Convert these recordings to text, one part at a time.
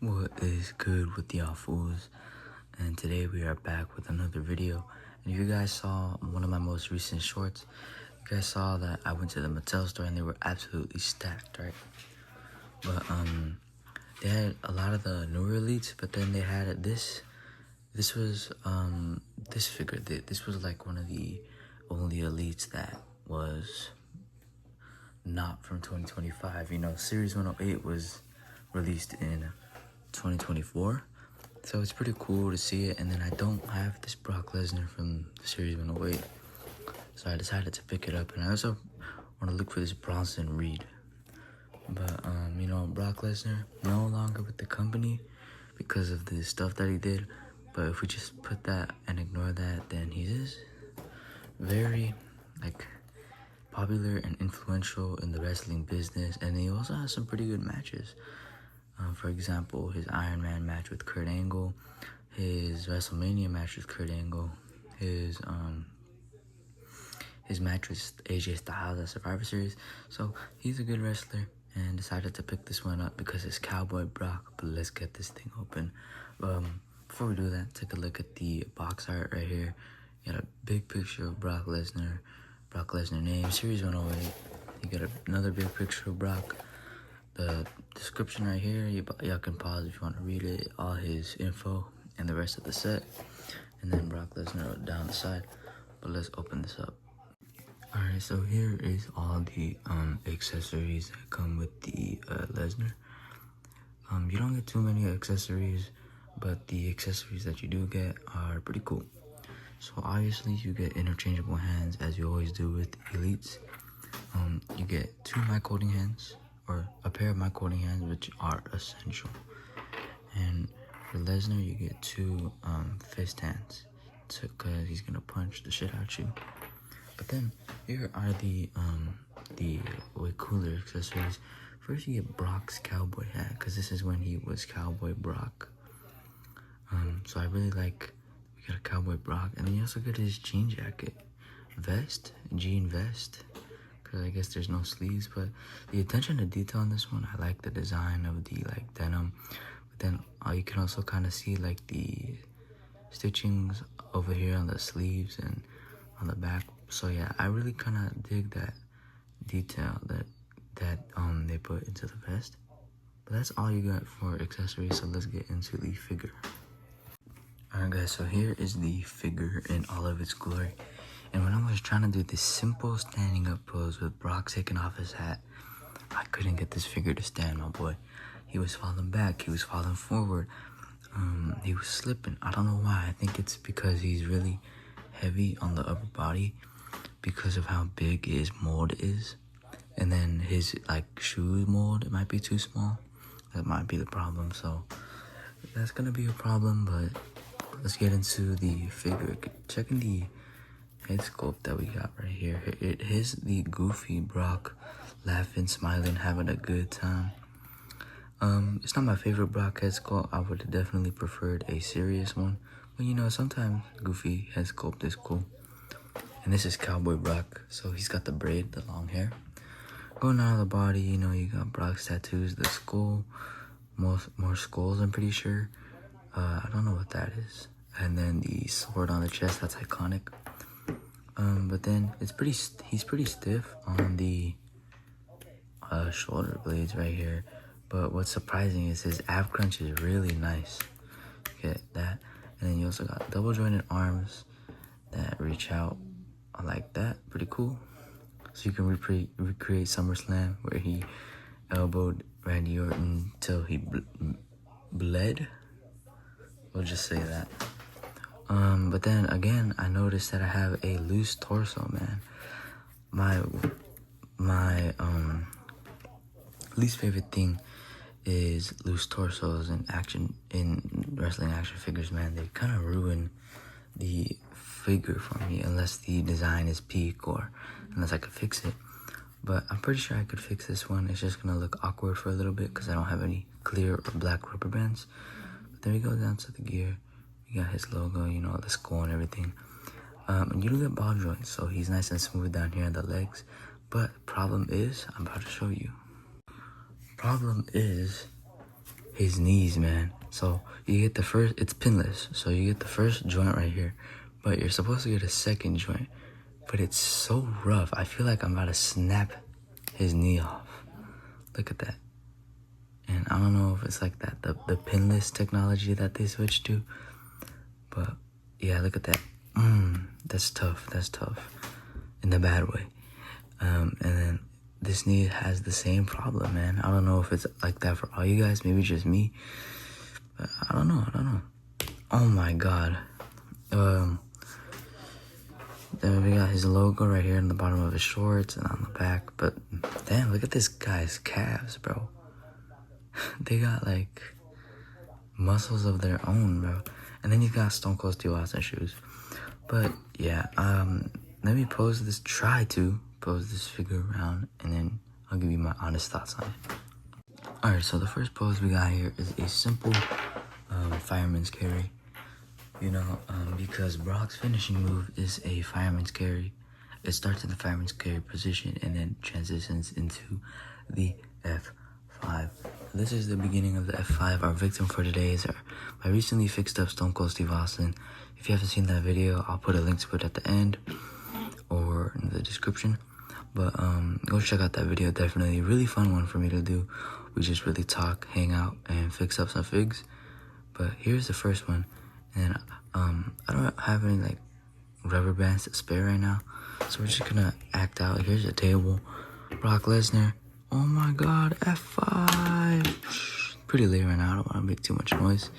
What is good with y'all fools? And today we are back with another video. And if you guys saw one of my most recent shorts, you guys saw that I went to the Mattel store and they were absolutely stacked, right? But they had a lot of the newer elites, but then they had this. This was this figure. This was like one of the only elites that was not from 2025. You know, Series 108 was released in 2024, so it's pretty cool to see it. And then I don't have this Brock Lesnar from Series 108, so I decided to pick it up. And I also want to look for this Bronson Reed, but you know, Brock Lesnar no longer with the company because of the stuff that he did. But if we just put that and ignore that, then he is very like popular and influential in the wrestling business, and he also has some pretty good matches. For example, his Iron Man match with Kurt Angle, his WrestleMania match with Kurt Angle, his match with AJ Styles at Survivor Series. So he's a good wrestler, and decided to pick this one up because it's Cowboy Brock. But let's get this thing open. Before we do that, take a look at the box art right here. You got a big picture of Brock Lesnar name, Series 108. You got another big picture of Brock. The description right here, y'all can pause if you want to read it, all his info and the rest of the set. And then Brock Lesnar down the side. But let's open this up. Alright, so here is all the accessories that come with the Lesnar. You don't get too many accessories, but the accessories that you do get are pretty cool. So obviously you get interchangeable hands, as you always do with elites. You get two mic holding hands, or a pair of mic holding hands, which are essential. And for Lesnar, you get two fist hands, because he's gonna punch the shit out you. But then here are the way cooler accessories. First, you get Brock's cowboy hat, because this is when he was Cowboy Brock. So I really like. We got a Cowboy Brock, and then you also get his jean jacket, jean vest. Because I guess there's no sleeves, but the attention to detail on this one, I like the design of the like denim. But then you can also kind of see like the stitchings over here on the sleeves and on the back. So yeah, I really kind of dig that detail that they put into the vest. But that's all you got for accessories, so let's get into the figure. Alright guys, so here is the figure in all of its glory. And when I was trying to do this simple standing up pose with Brock taking off his hat, I couldn't get this figure to stand, my boy. He was falling back, he was falling forward, he was slipping. I don't know why. I think it's because he's really heavy on the upper body because of how big his mold is. And then his like shoe mold, it might be too small. That might be the problem, so that's gonna be a problem. But let's get into the figure. Checking the head sculpt that we got right here. It is the goofy Brock, laughing, smiling, having a good time. It's not my favorite Brock head sculpt. I would have definitely preferred a serious one. But you know, sometimes goofy head sculpt is cool. And this is Cowboy Brock. So he's got the braid, the long hair. Going out of the body, you know, you got Brock's tattoos, the skull, more skulls, I'm pretty sure. I don't know what that is. And then the sword on the chest, that's iconic. But then he's pretty stiff on the shoulder blades right here. But what's surprising is his ab crunch is really nice. Get that. And then you also got double jointed arms that reach out like that. Pretty cool. So you can recreate SummerSlam where he elbowed Randy Orton till he bled. We'll just say that. But then again, I noticed that I have a loose torso, man. My least favorite thing is loose torsos in wrestling action figures, man. They kind of ruin the figure for me unless the design is peak or unless I could fix it. But I'm pretty sure I could fix this one. It's just gonna look awkward for a little bit because I don't have any clear or black rubber bands. But then we go down to the gear. We got his logo, you know, the skull and everything. And you do get ball joints, so he's nice and smooth down here in the legs. But problem is, I'm about to show you. Problem is, his knees, man. So you get the first, it's pinless, so you get the first joint right here, but you're supposed to get a second joint, but it's so rough. I feel like I'm about to snap his knee off. Look at that. And I don't know if it's like that, the pinless technology that they switched to, but yeah, look at that. That's tough. That's tough in the bad way. And then this knee has the same problem, man. I don't know if it's like that for all you guys, maybe just me. But I don't know. Oh my god. Then we got his logo right here on the bottom of his shorts and on the back. But damn, look at this guy's calves, bro. They got like muscles of their own, bro. And then he's got Stone Cold Steve Austin shoes. But yeah, let me try to pose this figure around, and then I'll give you my honest thoughts on it. Alright, so the first pose we got here is a simple fireman's carry. You know, because Brock's finishing move is a fireman's carry. It starts in the fireman's carry position and then transitions into the F5. This is the beginning of the F5. Our victim for today is my recently fixed up Stone Cold Steve Austin. If you haven't seen that video, I'll put a link to it at the end or in the description. But go check out that video. Definitely a really fun one for me to do. We just really talk, hang out, and fix up some figs. But here's the first one. And I don't have any like rubber bands to spare right now, so we're just gonna act out. Here's a table. Brock Lesnar. Oh my god, F5. Pretty late right now. I don't want to make too much noise.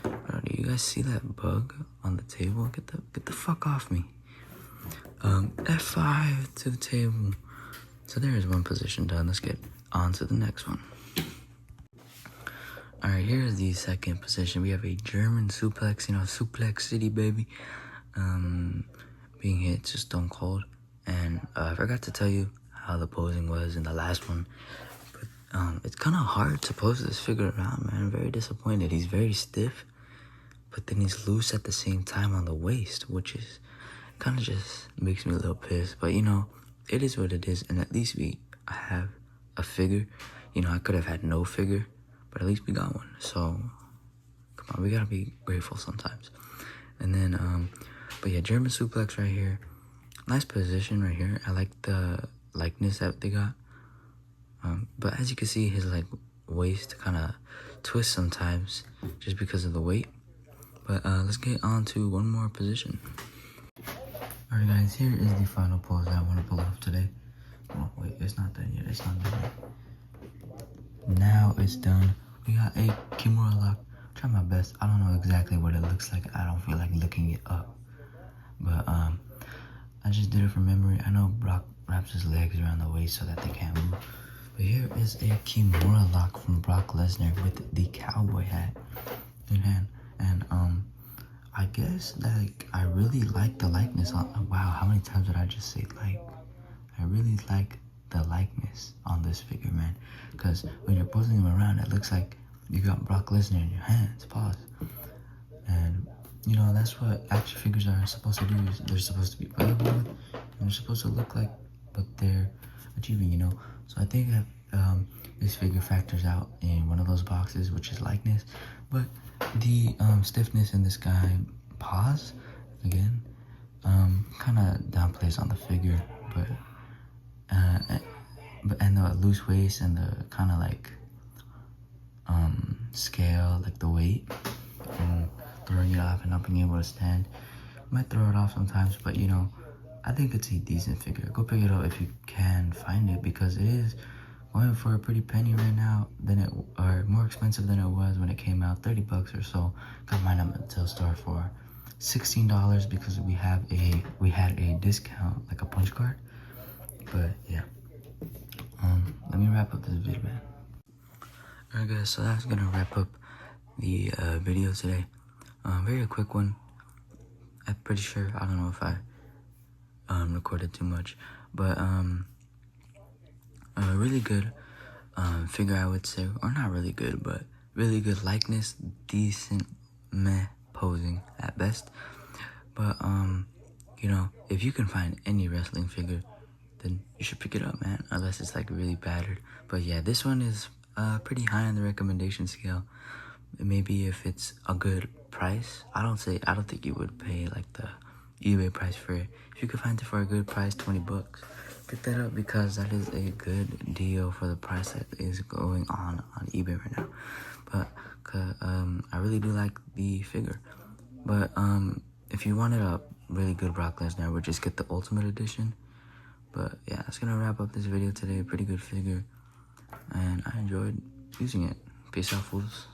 Do you guys see that bug on the table? Get the fuck off me. F5 to the table. So there is one position done. Let's get on to the next one. Alright, here's the second position. We have a German suplex, you know, suplex city, baby. Being hit to Stone Cold. And I forgot to tell you how the posing was in the last one. But it's kind of hard to pose this figure around, man. I'm very disappointed. He's very stiff, but then he's loose at the same time on the waist, which is kind of just makes me a little pissed. But, you know, it is what it is. And at least I have a figure. You know, I could have had no figure, but at least we got one. So, come on, we gotta be grateful sometimes. And then, but yeah, German suplex right here. Nice position right here. I like the likeness that they got. But as you can see, his like waist kind of twists sometimes just because of the weight. But let's get on to one more position. Alright guys, here is the final pose that I want to pull off today. Oh wait, it's not done yet. It's not done yet. Now it's done. We got a Kimura lock. Try my best. I don't know exactly what it looks like. I don't feel like looking it up. But I just did it from memory. I know Brock wraps his legs around the waist so that they can't move. But here is a Kimura lock from Brock Lesnar with the cowboy hat in hand. And I guess like I really like the likeness on. Wow, how many times did I just say like? I really like the likeness on this figure, man. Because when you're posing him around, it looks like you got Brock Lesnar in your hands. Pause. And you know that's what action figures are supposed to do. They're supposed to be playable with, and they're supposed to look like what they're achieving. You know. So I think that this figure factors out in one of those boxes, which is likeness. But the stiffness in this guy, pause again, kind of downplays on the figure, but and the loose waist and the kind of like scale, like the weight, throwing it off and not being able to stand. Might throw it off sometimes, but you know, I think it's a decent figure. Go pick it up if you can find it, because it is going for a pretty penny right now, or more expensive than it was when it came out, 30 bucks or so. Got mine at Mattel store for $16 because we had a discount, like a punch card. But yeah, let me wrap up this video, man. Alright guys, so that's gonna wrap up the video today. Very quick one. I'm pretty sure, I don't know if I recorded too much, but really good figure, I would say, or not really good, but really good likeness, decent meh posing at best. But you know, if you can find any wrestling figure, then you should pick it up, man, unless it's like really battered. But yeah, this one is pretty high on the recommendation scale. Maybe if it's a good price. I don't think you would pay like the eBay price for it. If you could find it for a good price, 20 bucks, pick that up because that is a good deal for the price that is going on eBay right now. But I really do like the figure. But if you wanted a really good Brock Lesnar, I would just get the Ultimate Edition. But yeah, that's gonna wrap up this video today. Pretty good figure, and I enjoyed using it. Peace out, fools.